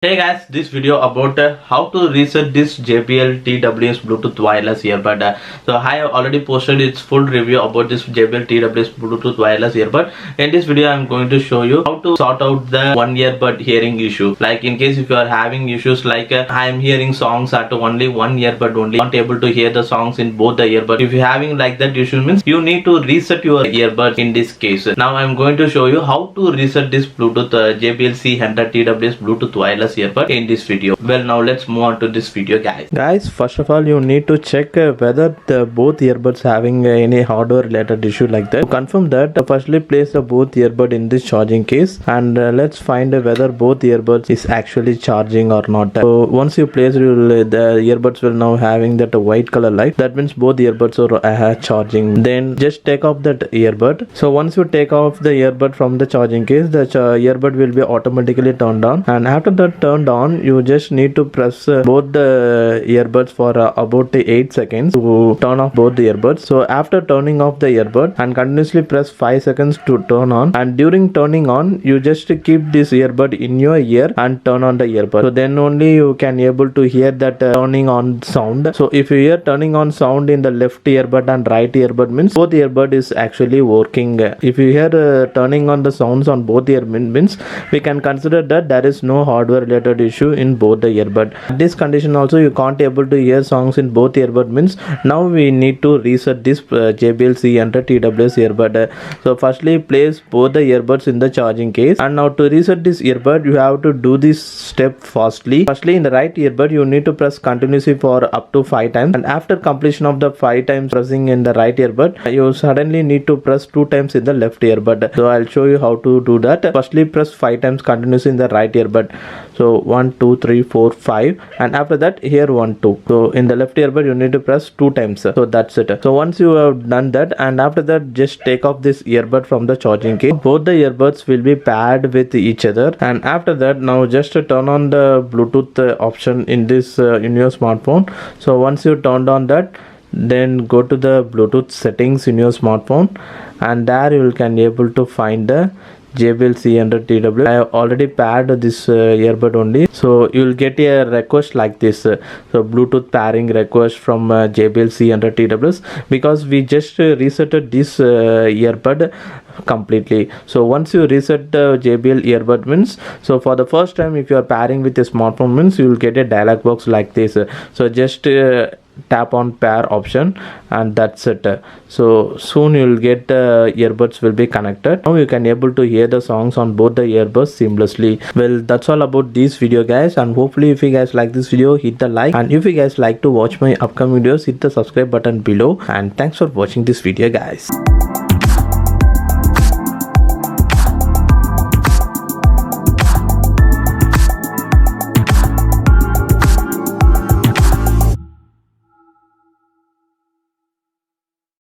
Hey guys, this video about how to reset this JBL TWS Bluetooth wireless earbud. So I have already posted its full review about this JBL TWS Bluetooth wireless earbud. In this video, I'm going to show you how to sort out the one earbud hearing issue. Like in case if you are having issues like I am hearing songs at only one earbud only, not able to hear the songs in both the earbud. If you're having like that issue means you need to reset your earbud in this case. Now I'm going to show you how to reset this Bluetooth JBL C100 TWS Bluetooth wireless earbud in this video. Well, now let's move on to this video, guys. First of all, you need to check whether the both earbuds having any hardware related issue like that. To confirm that, firstly place the both earbud in this charging case and let's find whether both earbuds is actually charging or not. So once you place the earbuds will now having that white color light, that means both earbuds are charging. Then just take off that earbud. So once you take off the earbud from the charging case, the earbud will be automatically turned on, and after that turned on, you just need to press both the earbuds for about 8 seconds to turn off both the earbuds. So after turning off the earbud and continuously press 5 seconds to turn on, and during turning on you just keep this earbud in your ear and turn on the earbud. So then only you can able to hear that turning on sound. So if you hear turning on sound in the left earbud and right earbud means both earbud is actually working. If you hear turning on the sounds on both earbud means we can consider that there is no hardware related issue in both the earbud. This condition also you can't able to hear songs in both earbud means now we need to reset this JBL C100 TWS earbud. So firstly place both the earbuds in the charging case, and now to reset this earbud you have to do this step fastly. Firstly in the right earbud you need to press continuously for up to 5 times, and after completion of the 5 times pressing in the right earbud you suddenly need to press 2 times in the left earbud. So I'll show you how to do that. Firstly press 5 times continuously in the right earbud. So 1 2 3 4 5, and after that here 1 2. So in the left earbud you need to press 2 times. So that's it. So once you have done that, and after that just take off this earbud from the charging case. Both the earbuds will be paired with each other, and after that now just turn on the Bluetooth option in this in your smartphone. So once you turned on that, then go to the Bluetooth settings in your smartphone, and there you can able to find the JBL C100 TWS. I have already paired this earbud only, so you will get a request like this. So Bluetooth pairing request from JBL C100 TWS, because we just resetted this earbud completely. So once you reset the JBL earbud means, so for the first time if you are pairing with a smartphone means you will get a dialog box like this. So just tap on pair option and that's it. So soon you will get the earbuds will be connected. Now you can able to hear the songs on both the earbuds seamlessly. Well, that's all about this video, guys, and hopefully if you guys like this video, hit the like, and if you guys like to watch my upcoming videos, hit the subscribe button below, and thanks for watching this video, guys.